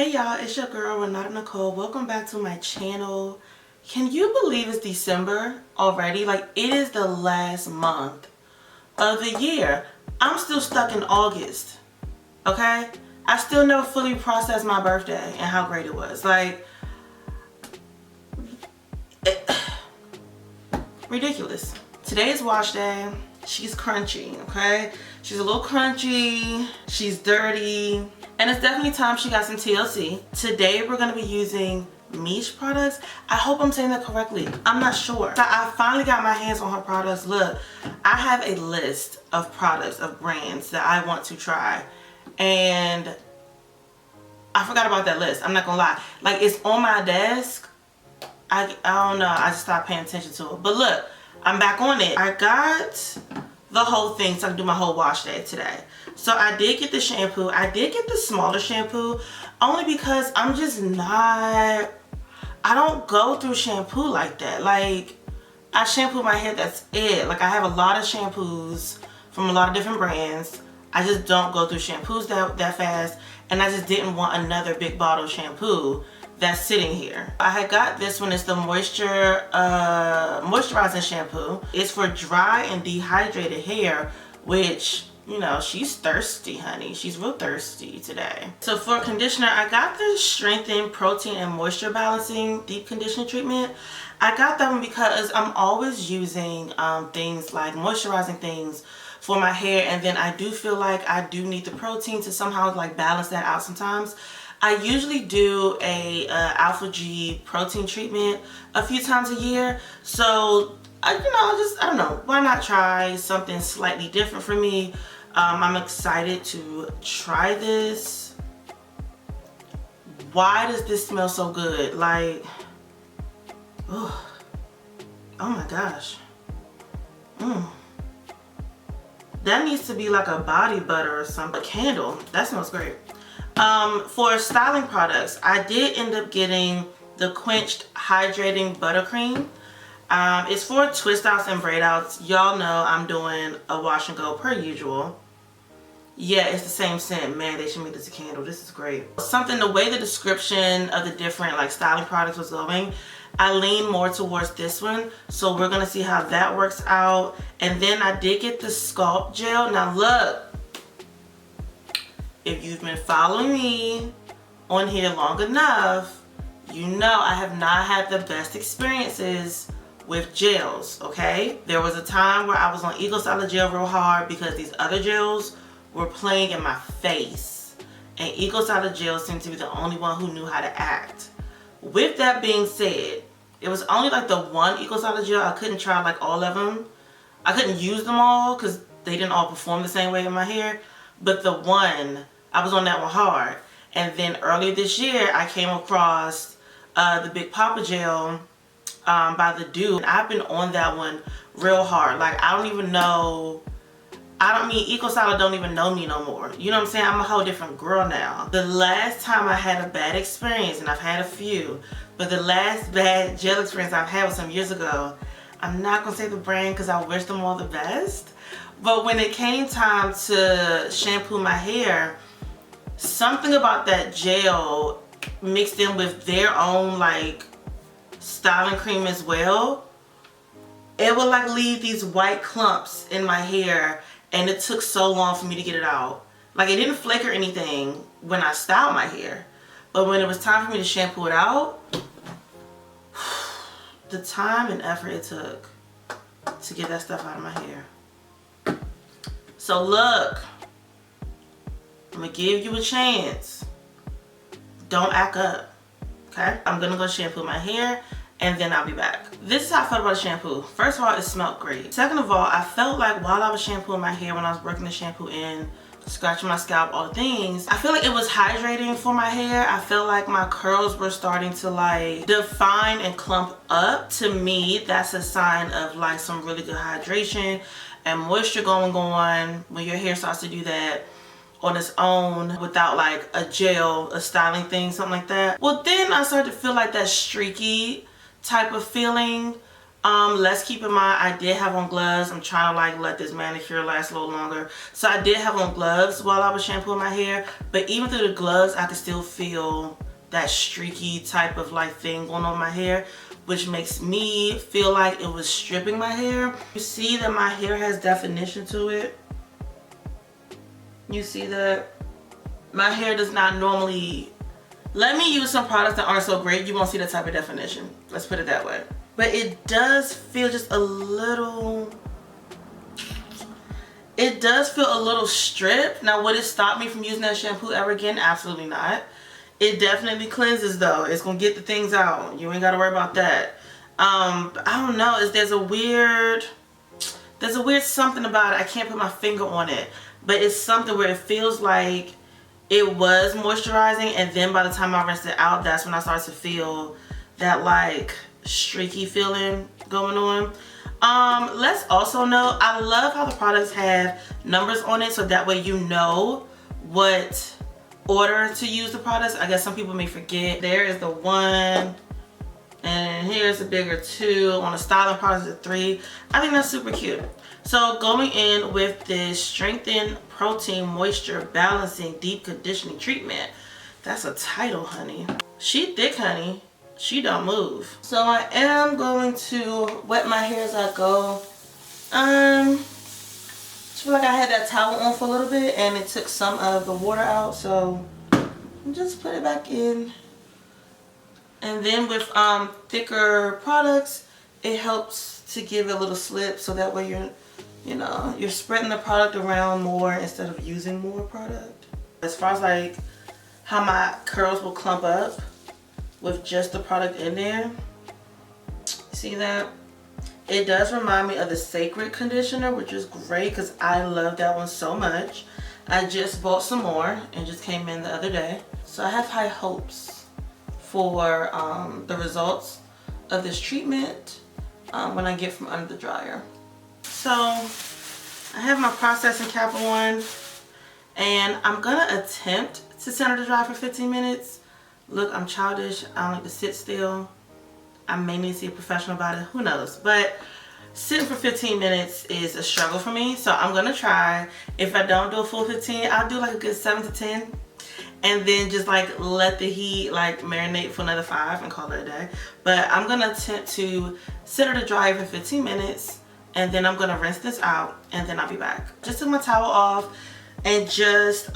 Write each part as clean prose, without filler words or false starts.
Hey y'all, it's your girl Renata Nicole. Welcome back to my channel. Can you believe it's December already? Like, it is the last month of the year. I'm still stuck in August, okay? I still never fully processed my birthday and how great it was. Like, ridiculous. Today is wash day. She's crunchy, okay? She's a little crunchy. She's dirty. And it's definitely time she got some TLC. Today we're gonna be using MICHE products. I hope I'm saying that correctly. I'm not sure. I finally got my hands on her products. Look, I have a list of products, of brands that I want to try. And I forgot about that list. I'm not gonna lie. Like, it's on my desk. I don't know. I just stopped paying attention to it. But look, I'm back on it. I got the whole thing so I can do my whole wash day today. So I did get the shampoo. I did get the smaller shampoo only because I'm just not, I don't go through shampoo like that. Like, I shampoo my hair, that's it. Like, I have a lot of shampoos from a lot of different brands. I just don't go through shampoos that fast, and I just didn't want another big bottle of shampoo that's sitting here. I had got this one. It's the moisturizing shampoo. It's for dry and dehydrated hair, which, you know, she's thirsty, honey. She's real thirsty today. So for conditioner, I got the Strengthen Protein and Moisture Balancing Deep Conditioning Treatment. I got that one because I'm always using things like moisturizing things for my hair, and then I do feel like I do need the protein to somehow like balance that out sometimes. I usually do a Alpha G protein treatment a few times a year, so I don't know, why not try something slightly different for me. I'm excited to try this. Why does this smell so good? Like, oh my gosh. That needs to be like a body butter or something. A candle. That smells great. For styling products, I did end up getting the Quenched Hydrating Buttercream. It's for twist outs and braid outs. Y'all know I'm doing a wash and go per usual. Yeah, it's the same scent. Man, they should make this a candle. This is great. Something, the way the description of the different like styling products was going, I lean more towards this one. So we're gonna see how that works out. And then I did get the Sculpt Gel. Now look, if you've been following me on here long enough, you know I have not had the best experiences with gels, okay? There was a time where I was on Eco Styler gel real hard because these other gels were playing in my face. And Eco Styler gel seemed to be the only one who knew how to act. With that being said, it was only like the one Eco Styler gel. I couldn't try like all of them. I couldn't use them all because they didn't all perform the same way in my hair. But the one, I was on that one hard. And then earlier this year, I came across the Big Papa Gel by the Dude. I've been on that one real hard. Like, I don't even know, Eco Styler don't even know me no more. You know what I'm saying? I'm a whole different girl now. The last time I had a bad experience, and I've had a few, but the last bad gel experience I've had was some years ago. I'm not gonna say the brand because I wish them all the best. But when it came time to shampoo my hair, something about that gel mixed in with their own like styling cream as well, it would like leave these white clumps in my hair, and it took so long for me to get it out. Like, it didn't flake or anything when I styled my hair, but when it was time for me to shampoo it out, the time and effort it took to get that stuff out of my hair. So look, I'm gonna give you a chance. Don't act up, okay? I'm gonna go shampoo my hair and then I'll be back. This is how I felt about the shampoo. First of all, it smelled great. Second of all, I felt like while I was shampooing my hair, when I was working the shampoo in, scratching my scalp, all the things, I feel like it was hydrating for my hair. I felt like my curls were starting to like define and clump up. To me, that's a sign of like some really good hydration and moisture going on when your hair starts to do that on its own without like a gel, a styling thing, something like that. Well, then I started to feel like that streaky type of feeling Let's keep in mind I did have on gloves. I'm trying to like let this manicure last a little longer. So I did have on gloves while I was shampooing my hair, but even through the gloves I could still feel that streaky type of like thing going on my hair, which makes me feel like it was stripping my hair. You see that my hair has definition to it. You see that my hair does not normally, let me use some products that aren't so great, you won't see that type of definition. Let's put it that way. But it does feel just a little, it does feel a little stripped. Now, would it stop me from using that shampoo ever again? Absolutely not. It definitely cleanses though. It's gonna get the things out. You ain't gotta worry about that. I don't know, there's a weird something about it. I can't put my finger on it, but it's something where it feels like it was moisturizing, and then by the time I rinsed it out, that's when I started to feel that like streaky feeling going on. Let's also know, I love how the products have numbers on it, so that way you know what order to use the products. I guess some people may forget. There is the 1, and here's a bigger 2. On the styling products, a 3. I think that's super cute. So going in with this Strengthen Protein Moisture Balancing Deep Conditioning Treatment. That's a title, honey. She thick, honey. She don't move. So I am going to wet my hair as I go. I feel like I had that towel on for a little bit and it took some of the water out, so just put it back in. And then with thicker products, it helps to give it a little slip, so that way you're spreading the product around more instead of using more product. As far as like how my curls will clump up with just the product in there, see that? It does remind me of the Sacred conditioner, which is great because I love that one so much. I just bought some more and just came in the other day. So I have high hopes for the results of this treatment when I get from under the dryer. So I have my processing cap on, and I'm gonna attempt to center the dry for 15 minutes. Look, I'm childish. I don't like to sit still. I may need to see a professional about it. Who knows? But sitting for 15 minutes is a struggle for me. So I'm gonna try. If I don't do a full 15, I'll do like a good 7 to 10. And then just like let the heat like marinate for another 5 and call it a day. But I'm gonna attempt to center the dryer for 15 minutes. And then I'm gonna rinse this out. And then I'll be back. Just took my towel off and just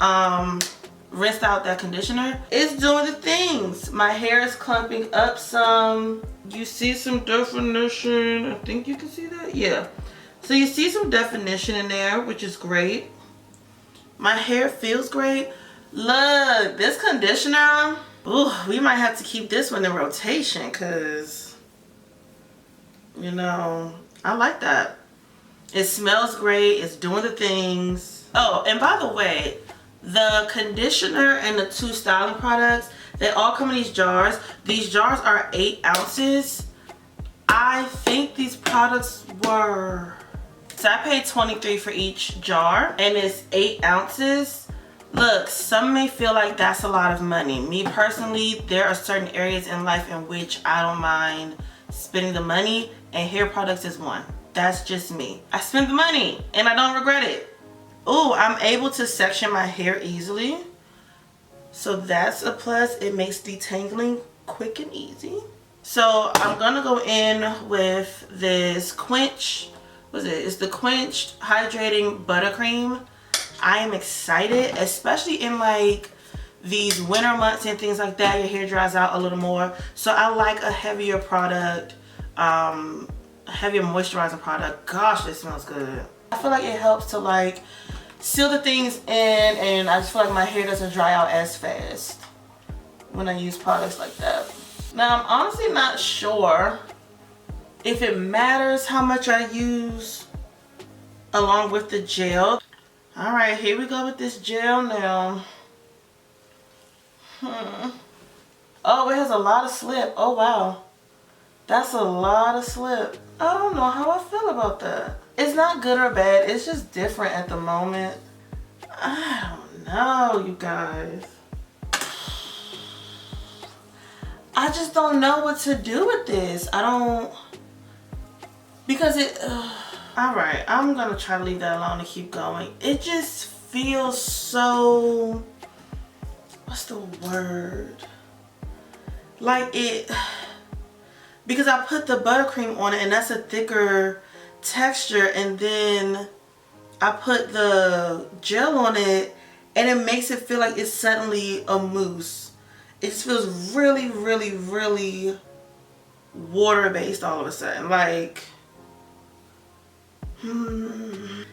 rinsed out that conditioner. It's doing the things. My hair is clumping up some. You see some definition. I think you can see that. Yeah. So you see some definition in there, which is great. My hair feels great. Look, this conditioner. Ooh, we might have to keep this one in rotation because, you know, I like that. It smells great. It's doing the things. Oh, and by the way, the conditioner and the 2 styling products, they all come in these jars. These jars are 8 ounces. I think these products were, so I paid $23 for each jar and it's 8 ounces. Look, some may feel like that's a lot of money. Me personally, there are certain areas in life in which I don't mind spending the money, and hair products is one. That's just me. I spent the money and I don't regret it. Oh, I'm able to section my hair easily. So that's a plus. It makes detangling quick and easy. So I'm gonna go in with this Quench, what is it? It's the Quenched Hydrating Buttercream. I am excited, especially in like these winter months and things like that. Your hair dries out a little more. So I like a heavier product, a heavier moisturizing product. Gosh, this smells good. I feel like it helps to like seal the things in, and I just feel like my hair doesn't dry out as fast when I use products like that. Now, I'm honestly not sure if it matters how much I use along with the gel. All right, here we go with this gel now. Oh, it has a lot of slip. Oh, wow. That's a lot of slip. I don't know how I feel about that. It's not good or bad. It's just different at the moment. I don't know, you guys. I just don't know what to do with this. I because it all right, I'm gonna try to leave that alone and keep going. It just feels so, what's the word, like it, because I put the buttercream on it and that's a thicker texture, and then I put the gel on it and it makes it feel like it's suddenly a mousse. It just feels really, really, really water-based all of a sudden. Like,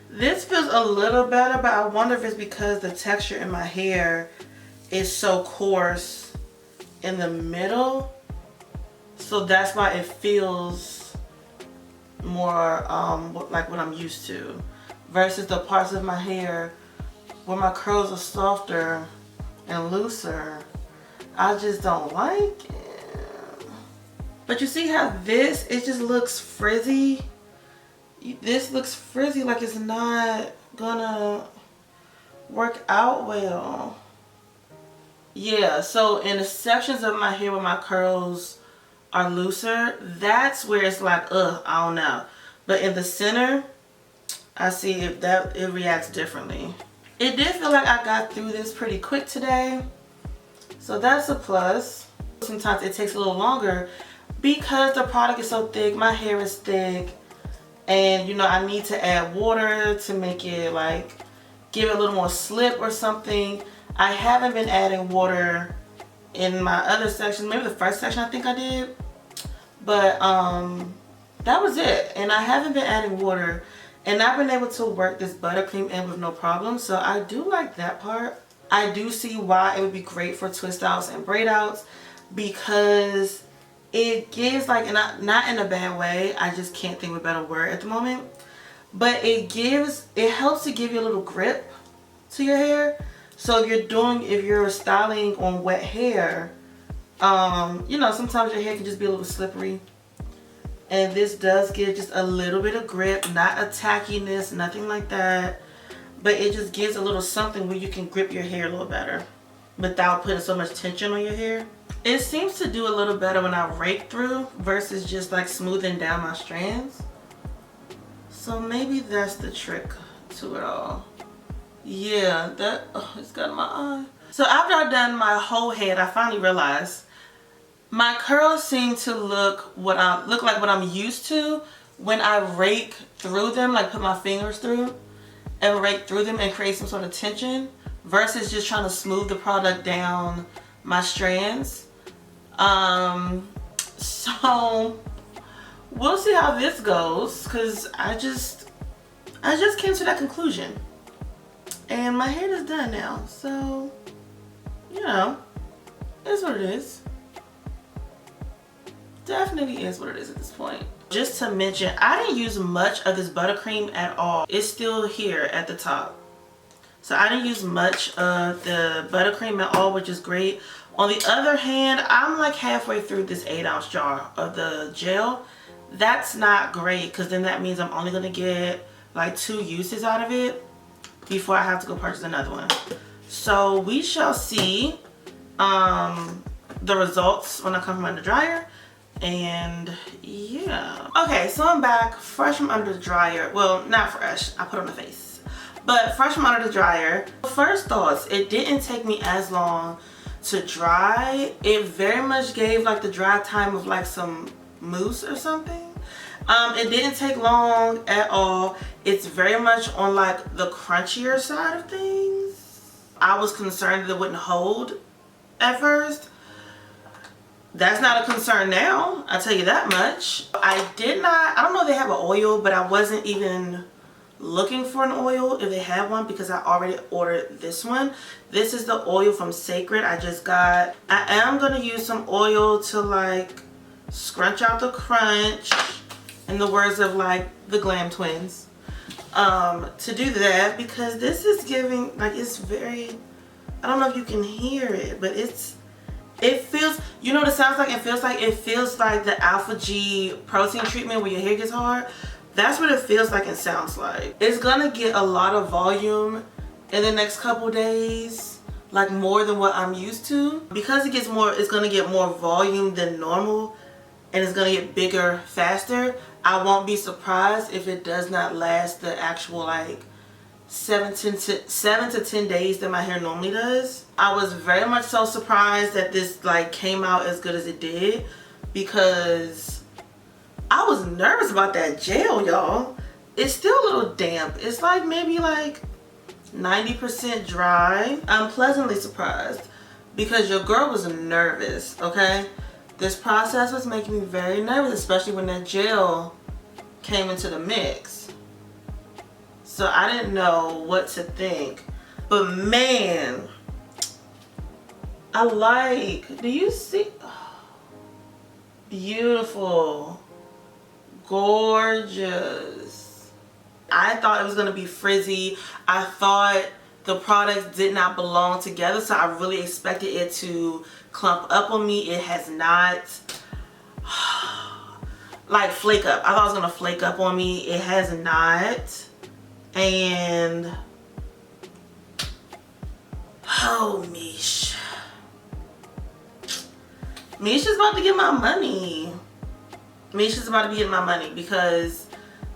this feels a little better, but I wonder if it's because the texture in my hair is so coarse in the middle. So that's why it feels more like what I'm used to. Versus the parts of my hair where my curls are softer and looser. I just don't like it. But you see how this, it just looks frizzy. This looks frizzy, like it's not gonna work out well. Yeah, so in the sections of my hair where my curls are looser, that's where it's like, I don't know. But in the center, I see if that it reacts differently. It did feel like I got through this pretty quick today, so that's a plus. Sometimes it takes a little longer because the product is so thick, my hair is thick, and you know, I need to add water to make it like give it a little more slip or something. I haven't been adding water in my other sections, maybe the first section I think I did, but that was it. And I haven't been adding water, and I've been able to work this buttercream in with no problem, so I do like that part. I do see why it would be great for twist outs and braid outs, because it gives like, and not in a bad way, I just can't think of a better word at the moment, but it helps to give you a little grip to your hair. So if you're styling on wet hair, you know, sometimes your hair can just be a little slippery. And this does give just a little bit of grip, not a tackiness, nothing like that. But it just gives a little something where you can grip your hair a little better without putting so much tension on your hair. It seems to do a little better when I rake through versus just like smoothing down my strands. So maybe that's the trick to it all. Yeah, that, it's got in my eye. So after I've done my whole head, I finally realized my curls seem to look like what I'm used to when I rake through them, like put my fingers through and rake through them and create some sort of tension, versus just trying to smooth the product down my strands. So we'll see how this goes, because I just came to that conclusion. And my hair is done now, so, you know, it's what it is. Definitely is what it is at this point. Just to mention, I didn't use much of this buttercream at all. It's still here at the top. So I didn't use much of the buttercream at all, which is great. On the other hand, I'm like halfway through this 8-ounce jar of the gel. That's not great, because then that means I'm only going to get like 2 uses out of it before I have to go purchase another one. So we shall see the results when I come from under the dryer. And yeah. Okay, so I'm back fresh from under the dryer. Well, not fresh, I put on the face, but fresh from under the dryer. First thoughts, it didn't take me as long to dry. It very much gave like the dry time of like some mousse or something. It didn't take long at all. It's very much on like the crunchier side of things. I was concerned that it wouldn't hold at first. That's not a concern now, I'll tell you that much. I don't know if they have an oil, but I wasn't even looking for an oil if they had one, because I already ordered this one. This is the oil from Sacred I just got. I am going to use some oil to like scrunch out the crunch, in the words of like the Glam Twins, to do that, because this is giving like, it's very, I don't know if you can hear it, but it feels, you know what it sounds like? It feels like the Alpha G protein treatment where your hair gets hard. That's what it feels like and sounds like. It's gonna get a lot of volume in the next couple days, like more than what I'm used to. Because it's gonna get more volume than normal, and it's gonna get bigger faster. I won't be surprised if it does not last the actual like 7 to 10 days that my hair normally does. I was very much so surprised that this like came out as good as it did, because I was nervous about that gel, y'all. It's still a little damp. It's like maybe like 90% dry. I'm pleasantly surprised because your girl was nervous, okay? This process was making me very nervous, especially when that gel came into the mix. So I didn't know what to think. But man, I like, do you see? Oh, beautiful. Gorgeous. I thought it was gonna be frizzy. I thought the products did not belong together, so I really expected it to clump up on me. It has not. Like flake up. I thought it was gonna flake up on me. It has not. And oh, Miche. Miche is about to get my money. Miche is about to be getting my money because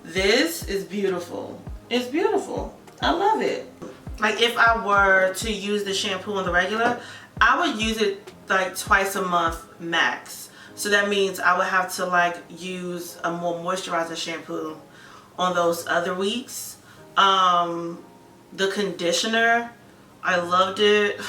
this is beautiful. It's beautiful. I love it. Like if I were to use the shampoo on the regular, I would use it like twice a month max. So that means I would have to like use a more moisturizing shampoo on those other weeks. The conditioner, I loved it.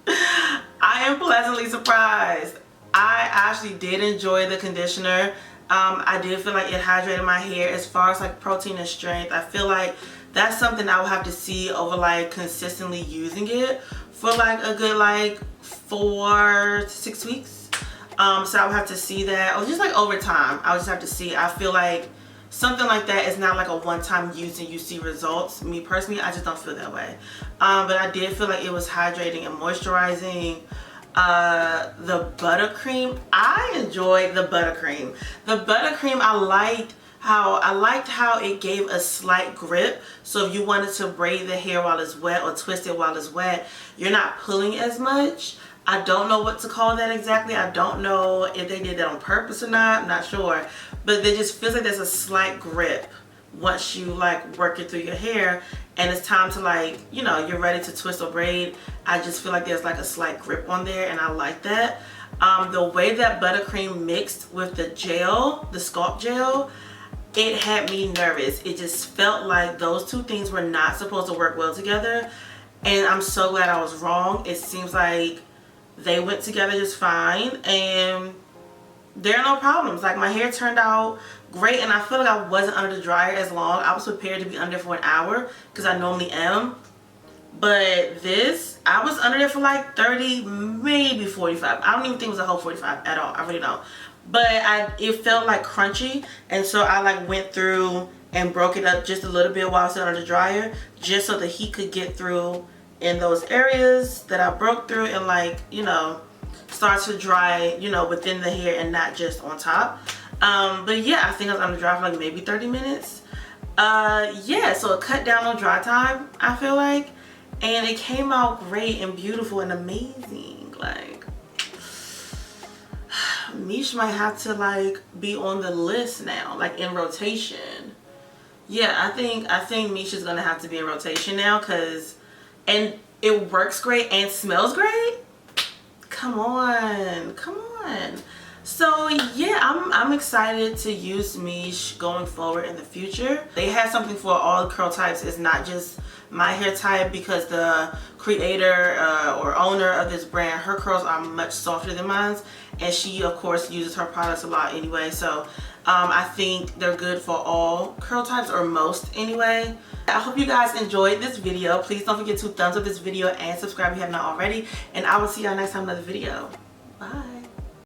I am pleasantly surprised. I actually did enjoy the conditioner. I did feel like it hydrated my hair. As far as like protein and strength, I feel like that's something I would have to see over like consistently using it for like a good like 4 to 6 weeks. So I would have to see that, or just like over time. I would just have to see. I feel like something like that is not like a one-time use and you see results. Me personally, I just don't feel that way. But I did feel like it was hydrating and moisturizing. The buttercream, I enjoyed the buttercream. The buttercream, I liked how it gave a slight grip. So if you wanted to braid the hair while it's wet or twist it while it's wet, you're not pulling as much. I don't know what to call that exactly. I don't know if they did that on purpose or not. I'm not sure. But it just feels like there's a slight grip once you like work it through your hair and it's time to like, you know, you're ready to twist or braid. I just feel like there's like a slight grip on there and I like that. The way that buttercream mixed with the gel, the scalp gel, it had me nervous. It just felt like those two things were not supposed to work well together. And I'm so glad I was wrong. It seems like they went together just fine and there are no problems. Like my hair turned out great and I feel like I wasn't under the dryer as long. I was prepared to be under for an hour because I normally am. But this, I was under there for like 30, maybe 45. I don't even think it was a whole 45 at all. I really don't. But it felt like crunchy, and so I like went through and broke it up just a little bit while I was under the dryer, just so the heat could get through in those areas that I broke through and like, you know, start to dry, you know, within the hair and not just on top. But yeah, I think I was under dry for like maybe 30 minutes. Yeah, so it cut down on dry time, I feel like, and it came out great and beautiful and amazing. Like, Miche might have to like be on the list now, like in rotation. Yeah, I think Miche is gonna have to be in rotation now, cause, and it works great and smells great. Come on, come on. So yeah, I'm excited to use Miche going forward in the future. They have something for all curl types. It's not just my hair type, because the creator or owner of this brand, her curls are much softer than mine, and she of course uses her products a lot anyway. So I think they're good for all curl types, or most anyway. I hope you guys enjoyed this video. Please don't forget to thumbs up this video and subscribe if you have not already, and I will see y'all next time in another video. Bye.